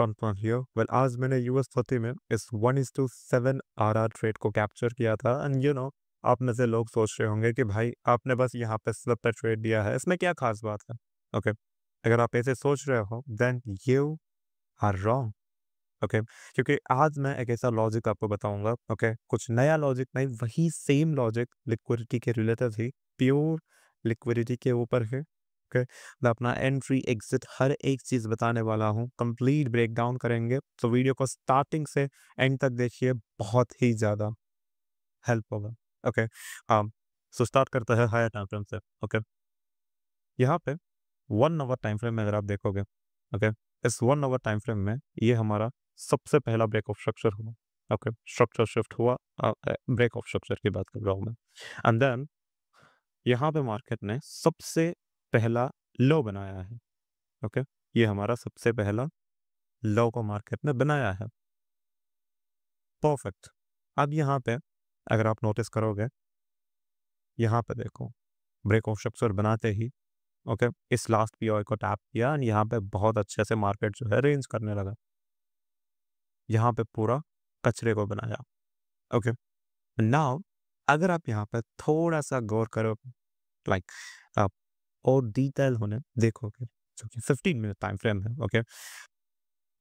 Front here. Well, आज मैंने US 30 में इस 1:7 आरआर ट्रेड को कैप्चर किया था। एंड आप में से लोग सोच रहे होंगे कि भाई आपने बस यहाँ पे स्लिप पे ट्रेड दिया है, इसमें क्या खास बात है। ओके, अगर आप ऐसे सोच रहे हो then you are wrong. Okay, क्योंकि आज मैं एक ऐसा लॉजिक आपको बताऊंगा। ओके, कुछ नया लॉजिक नहीं, वही सेम लॉजिक लिक्विडिटी के रिलेटेड ही, प्योर लिक्विडिटी के ऊपर है। ओके, मैं अपना एंट्री एग्जिट हर एक चीज बताने वाला हूँ, कंप्लीट ब्रेक डाउन करेंगे। तो वीडियो को स्टार्टिंग से एंड तक देखिए, बहुत ही ज्यादा हेल्प होगा। ओके, सो स्टार्ट करते हैं हायर टाइम फ्रेम से। ओके, यहाँ पे 1 आवर टाइम फ्रेम में अगर आप देखोगे, ओके, इस 1 आवर टाइम फ्रेम में ये हमारा सबसे पहला ब्रेक ऑफ स्ट्रक्चर हुआ। ओके, स्ट्रक्चर शिफ्ट हुआ, ब्रेक ऑफ स्ट्रक्चर की बात कर रहा हूँ मैं। एंड देन यहाँ पे मार्केट ने सबसे पहला लो बनाया है। ओके, ये हमारा सबसे पहला लो को मार्केट ने बनाया है। परफेक्ट। अब यहाँ पे अगर आप नोटिस करोगे, यहाँ पे देखो, ब्रेक ऑफ स्ट्रक्चर बनाते ही ओके, इस लास्ट पीओआई को टैप किया एंड यहाँ पे बहुत अच्छे से मार्केट जो है रेंज करने लगा। यहाँ पे पूरा कचरे को बनाया। ओके, नाउ अगर आप यहाँ पे थोड़ा सा गौर करो, लाइक आप और डिटेल होने देखोगे, जो कि 15 मिनट टाइम फ्रेम है। ओके,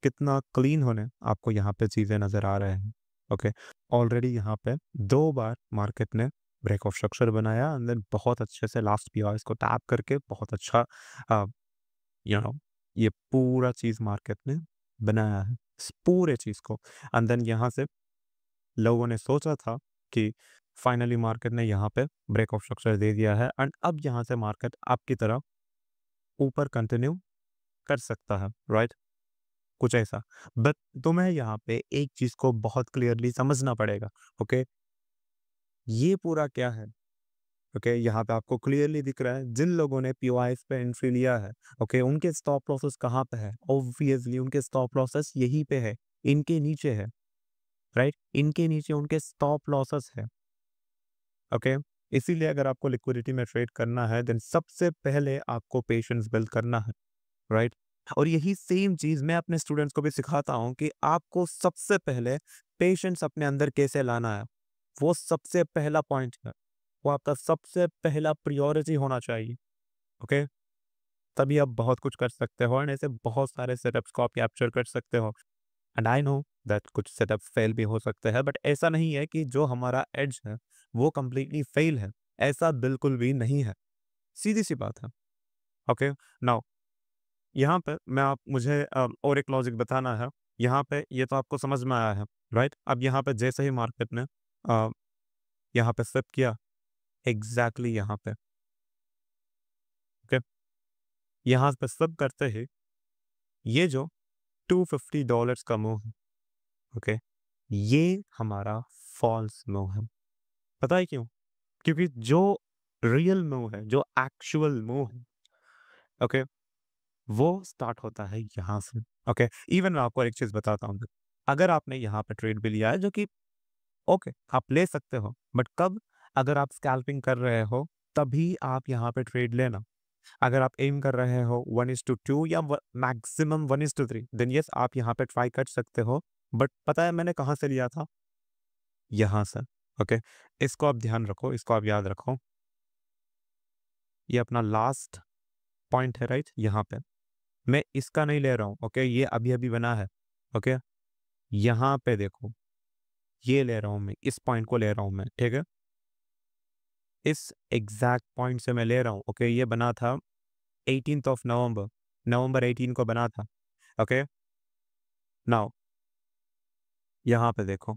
कितना क्लीन होने आपको यहाँ पे चीजें नजर आ रहे हैं। ओके, ऑलरेडी यहाँ पे 2 बार मार्केट ने ब्रेक ऑफ स्ट्रक्चर बनाया एंड देन बहुत अच्छे से लास्ट पीओआई को टैप करके बहुत अच्छा यू नो ये पूरा चीज मार्केट ने बनाया है, इस पूरे चीज को। एंड देन यहाँ से लोगों ने सोचा था कि फाइनली मार्केट ने यहाँ पे ब्रेक ऑफ स्ट्रक्चर दे दिया है एंड अब यहाँ से मार्केट आपकी तरफ ऊपर कंटिन्यू कर सकता है, राइट? कुछ ऐसा। बट तुम्हें यहाँ पे एक चीज को बहुत क्लियरली समझना पड़ेगा। ओके, ये पूरा क्या है? ओके, यहाँ पे आपको क्लियरली दिख रहा है जिन लोगों ने पीओआईस पे एंट्री लिया है, ओके, उनके स्टॉप लॉसेस कहाँ पे है? ऑब्वियसली उनके स्टॉप लॉसेस यहीं पे है, इनके नीचे है, राइट? इनके नीचे उनके स्टॉप लॉसेस है। ओके, इसीलिए अगर आपको लिक्विडिटी में ट्रेड करना है देन सबसे पहले आपको पेशेंस बिल्ड करना है, राइट? और यही सेम चीज मैं अपने स्टूडेंट्स को भी सिखाता हूँ कि आपको सबसे पहले पेशेंस अपने अंदर कैसे लाना है। वो सबसे पहला पॉइंट है, वो आपका सबसे पहला प्रायोरिटी होना चाहिए। ओके, तभी आप बहुत कुछ कर सकते हो और ऐसे बहुत सारे सेटअप्स को आप कैप्चर कर सकते हो। एंड आई नो दैट कुछ सेटअप फेल भी हो सकते हैं, बट ऐसा नहीं है कि जो हमारा एज है वो कंप्लीटली फेल है, ऐसा बिल्कुल भी नहीं है। सीधी सी बात है। ओके, नाउ यहाँ पे मैं आप मुझे और एक लॉजिक बताना है। यहाँ पे ये तो आपको समझ में आया है, राइट? अब यहाँ पे जैसे ही मार्केट ने यहाँ पे स्टेप किया, एग्जैक्टली यहाँ पे, ओके, यहाँ पे स्टेप करते ही ये जो $250 का मूव है, ओके, ये हमारा फॉल्स मूव है। पता है क्यों? क्योंकि जो रियल मूव है, जो एक्चुअल मूव है, ओके, वो स्टार्ट होता है यहाँ से। ओके, इवन मैं आपको एक चीज बताता हूँ। अगर आपने यहाँ पे ट्रेड भी लिया है, जो कि ओके, आप ले सकते हो, बट कब? अगर आप स्कैल्पिंग कर रहे हो तभी आप यहाँ पे ट्रेड लेना। अगर आप एम कर रहे हो 1:2 या मैक्सिमम 1:3, देन यस आप यहाँ पे ट्राई कर सकते हो। बट पता है मैंने कहाँ से लिया था? यहाँ से। ओके, इसको आप ध्यान रखो, इसको आप याद रखो। ये अपना लास्ट पॉइंट है, राइट? यहाँ पे मैं इसका नहीं ले रहा हूँ। ओके, ये अभी अभी बना है। ओके, यहाँ पे देखो, ये ले रहा हूँ मैं, इस पॉइंट को ले रहा हूँ मैं, ठीक है? इस एग्जैक्ट पॉइंट से मैं ले रहा हूँ। ओके, ये बना था 18 नवंबर, नवंबर 18 को बना था। ओके, नाउ यहाँ पे देखो,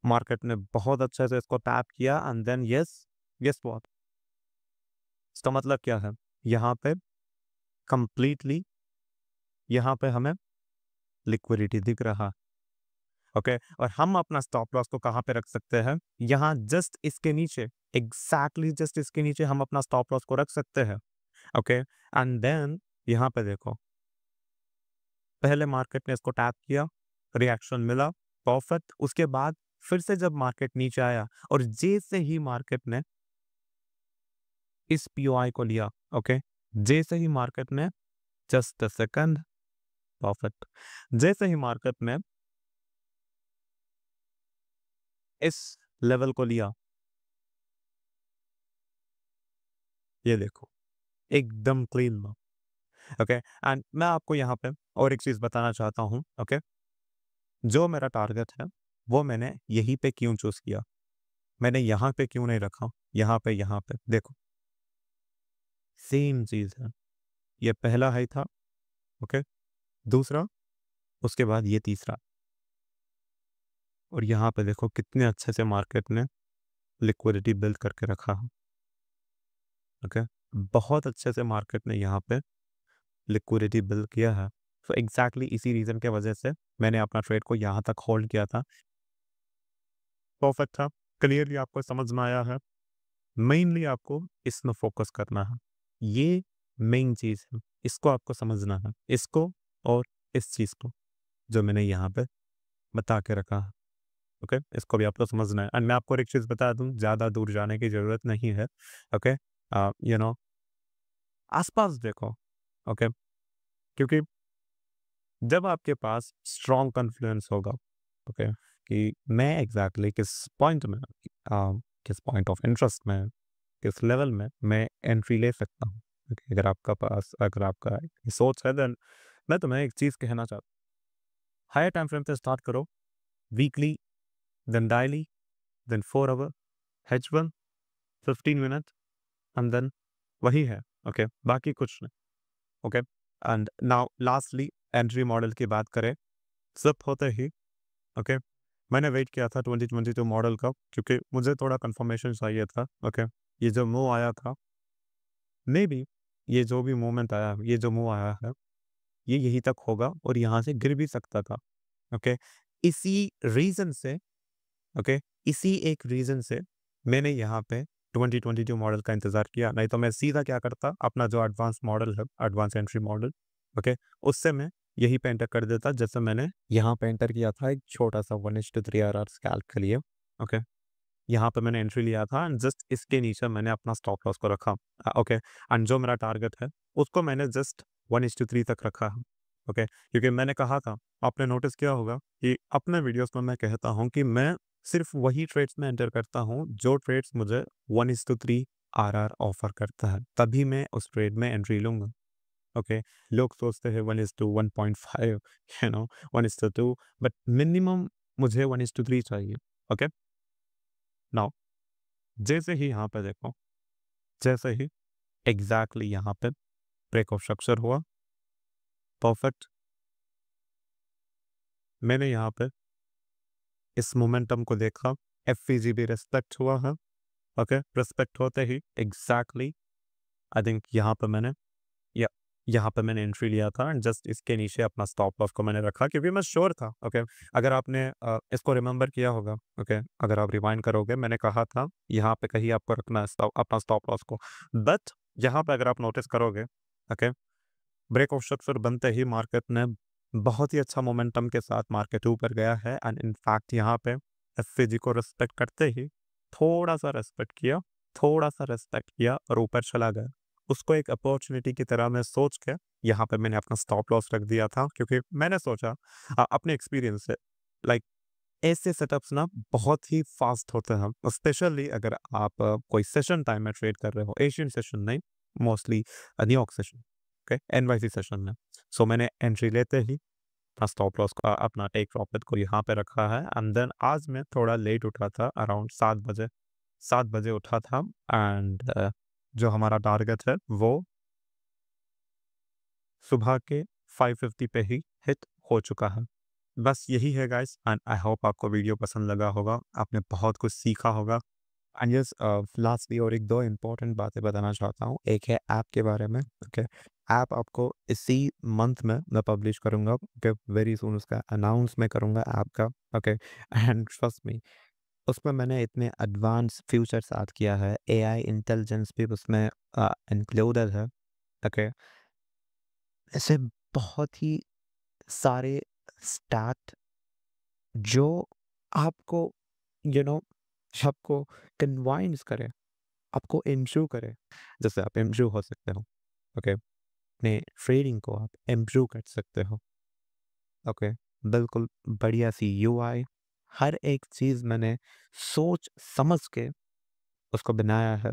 मार्केट ने बहुत अच्छे से इसको टैप किया and then yes, yes what? इसका मतलब क्या है? यहाँ पे कंप्लीटली, यहाँ पे हमें लिक्विडिटी दिख रहा। ओके, और हम अपना स्टॉप लॉस को कहाँ पे रख सकते हैं? यहाँ जस्ट इसके नीचे, एग्जैक्टली जस्ट इसके नीचे हम अपना स्टॉप लॉस को रख सकते हैं। ओके, एंड देन यहाँ पे देखो, पहले मार्केट ने इसको टैप किया, रिएक्शन मिला, परफेक्ट। उसके बाद फिर से जब मार्केट नीचे आया और जैसे ही मार्केट ने इस पीओआई को लिया, ओके, जैसे ही मार्केट ने, जस्ट अ सेकंड, परफेक्ट। जैसे ही मार्केट में इस लेवल को लिया, ये देखो एकदम क्लीन लो। ओके, एंड मैं आपको यहाँ पे और एक चीज बताना चाहता हूँ। ओके, जो मेरा टारगेट है वो मैंने यहीं पे क्यों चूज किया, मैंने यहाँ पे क्यों नहीं रखा, यहाँ पे देखो सेम चीज है। ये पहला हाई था, ओके, दूसरा, उसके बाद ये तीसरा, और यहाँ पे देखो कितने अच्छे से मार्केट ने लिक्विडिटी बिल्ड करके रखा है। ओके, बहुत अच्छे से मार्केट ने यहाँ पे लिक्विडिटी बिल्ड किया है। तो एग्जैक्टली इसी रीजन के वजह से मैंने अपना ट्रेड को यहाँ तक होल्ड किया था। परफेक्ट था, क्लियरली आपको समझ में आया है। मेनली आपको इसमें फोकस करना है, ये मेन चीज है, इसको आपको समझना है, इसको और इस चीज को जो मैंने यहाँ पे बता के रखा है। ओके, इसको भी आपको समझना है। एंड मैं आपको एक चीज बता दूं, ज्यादा दूर जाने की जरूरत नहीं है। ओके, यू नो आसपास देखो। ओके, क्योंकि जब आपके पास स्ट्रॉन्ग कॉन्फिडेंस होगा, ओके, कि मैं एग्जैक्टली किस पॉइंट में, किस पॉइंट ऑफ इंटरेस्ट में, किस लेवल में मैं एंट्री ले सकता हूँ। okay, अगर आपका ये सोच है, देन मैं तुम्हें एक चीज कहना चाहता हूँ, हायर टाइम फ्रेम से स्टार्ट करो, weekly, then daily, then 4 hour, H1, 15 minute, and then वही है। ओके, बाकी कुछ नहीं। Okay, and now lastly entry model की बात करें, सब होते ही, ओके, मैंने वेट किया था 2022 मॉडल का, क्योंकि मुझे थोड़ा कंफर्मेशन चाहिए था। ओके, ये जो मूव आया था, मे बी ये जो भी मूवमेंट आया, ये जो मूव आया है, ये यहीं तक होगा और यहाँ से गिर भी सकता था। ओके, इसी रीजन से, ओके, इसी एक रीजन से मैंने यहाँ पे 2022 मॉडल का इंतजार किया, नहीं तो मैं सीधा क्या करता, अपना जो एडवांस मॉडल है, एडवांस एंट्री मॉडल, ओके, उससे मैं यही पे एंटर कर देता, जैसे मैंने यहाँ पे एंटर किया था एक छोटा सा 1:3 RR स्कैल्प के लिए। ओके, यहाँ पे मैंने एंट्री लिया था एंड जस्ट इसके नीचे मैंने अपना स्टॉप लॉस को रखा। ओके, एंड जो मेरा टारगेट है उसको मैंने जस्ट 1:3 तक रखा है। ओके, क्योंकि मैंने कहा था, आपने नोटिस किया होगा कि अपने वीडियोस में मैं कहता हूँ कि मैं सिर्फ वही ट्रेड्स में एंटर करता हूँ जो ट्रेड्स मुझे 1:3 RR ऑफर करता है, तभी मैं उस ट्रेड में एंट्री लूंगा। ओके, लोग सोचते हैं 1:1.5, 1:2, बट मिनिमम मुझे 1:3 चाहिए। ओके, नाउ जैसे ही यहाँ पे देखो, जैसे ही एग्जैक्टली यहाँ पे ब्रेक ऑफ स्ट्रक्चर हुआ, परफेक्ट, मैंने यहाँ पे इस मोमेंटम को देखा, एफवीजी भी रेस्पेक्ट हुआ है। ओके, रेस्पेक्ट होते ही एग्जैक्टली आई थिंक या यहाँ पे मैंने एंट्री लिया था एंड जस्ट इसके नीचे अपना स्टॉप लॉस को मैंने रखा, क्योंकि मैं श्योर था। ओके, अगर आपने इसको रिमेंबर किया होगा, ओके, अगर आप रिवाइंड करोगे, मैंने कहा था यहाँ पे कहीं आपको रखना है अपना स्टॉप लॉस को, बट यहाँ पे अगर आप नोटिस करोगे, ओके, ब्रेक ऑफ स्ट्रक्चर बनते ही मार्केट ने बहुत ही अच्छा मोमेंटम के साथ मार्केट ऊपर गया है एंड इनफैक्ट यहाँ पे एफसीजी को रेस्पेक्ट करते ही थोड़ा सा रेस्पेक्ट किया, और ऊपर चला गया। उसको एक अपॉर्चुनिटी की तरह मैं सोच के यहाँ पे मैंने अपना स्टॉप लॉस रख दिया था, क्योंकि मैंने सोचा अपने एक्सपीरियंस से, लाइक ऐसे सेटअप्स ना बहुत ही फास्ट होते हैं, स्पेशली अगर आप कोई सेशन टाइम में ट्रेड कर रहे हो, एशियन सेशन नहीं, mostly New York session, okay, NYC session में। सो मैंने एंट्री लेते ही अपना स्टॉप लॉस का, अपना टेक प्रॉफिट को यहाँ पे रखा है एंड देन आज मैं थोड़ा लेट उठा था, अराउंड 7 बजे उठा था एंड जो हमारा टारगेट है वो सुबह के 5:50 पे ही हिट हो चुका है। बस यही है गाइस, एंड आई होप आपको वीडियो पसंद लगा होगा, आपने बहुत कुछ सीखा होगा। एंड यस, लास्टली और एक दो इम्पोर्टेंट बातें बताना चाहता हूँ। एक है ऐप के बारे में। ओके, ऐप आपको इसी मंथ में मैं पब्लिश करूँगा। ओके, वेरी सून उसका अनाउंस मैं करूँगा ऐप का। ओके, एंड ट्रस्ट मी, उसमें मैंने इतने एडवांस फीचर्स ऐड किया है, एआई इंटेलिजेंस भी उसमें इंक्लूडेड है। ओके, ऐसे बहुत ही सारे स्टैट जो आपको यू नो आपको कन्वाइंस करे, आपको इम्प्रूव करे, जैसे आप इम्प्रूव हो सकते हो। ओके, अपने ट्रेडिंग को आप इम्प्रूव कर सकते हो। ओके, बिल्कुल बढ़िया सी यूआई, हर एक चीज़ मैंने सोच समझ के उसको बनाया है,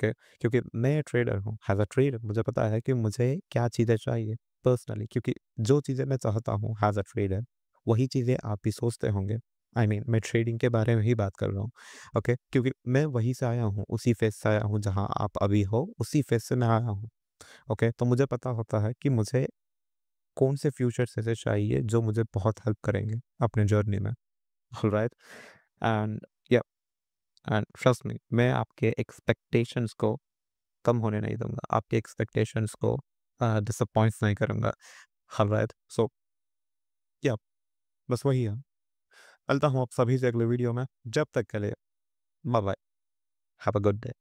ओके? क्योंकि मैं ट्रेडर हूँ, एज़ अ ट्रेडर मुझे पता है कि मुझे क्या चीज़ें चाहिए पर्सनली, क्योंकि जो चीज़ें मैं चाहता हूँ एज़ अ ट्रेडर, वही चीज़ें आप भी सोचते होंगे। आई मीन मैं ट्रेडिंग के बारे में ही बात कर रहा हूँ, ओके? क्योंकि मैं वहीं से आया हूँ, उसी फ़ेज़ से आया हूँ जहाँ आप अभी हो, उसी फ़ेज़ से मैं आया हूँ, ओके? तो मुझे पता होता है कि मुझे कौन से फ्यूचर्स ऐसे चाहिए जो मुझे बहुत हेल्प करेंगे अपने जर्नी में, ऑलराइट? एंड या एंड ट्रस्ट मी, मैं आपके एक्सपेक्टेशंस को कम होने नहीं दूँगा, आपके एक्सपेक्टेशंस को डिसअपॉइंट्स नहीं करूँगा, ऑलराइट? सो या बस वही है। मिलता हूँ आप सभी से अगले वीडियो में, जब तक के लिए bye bye, have a good day.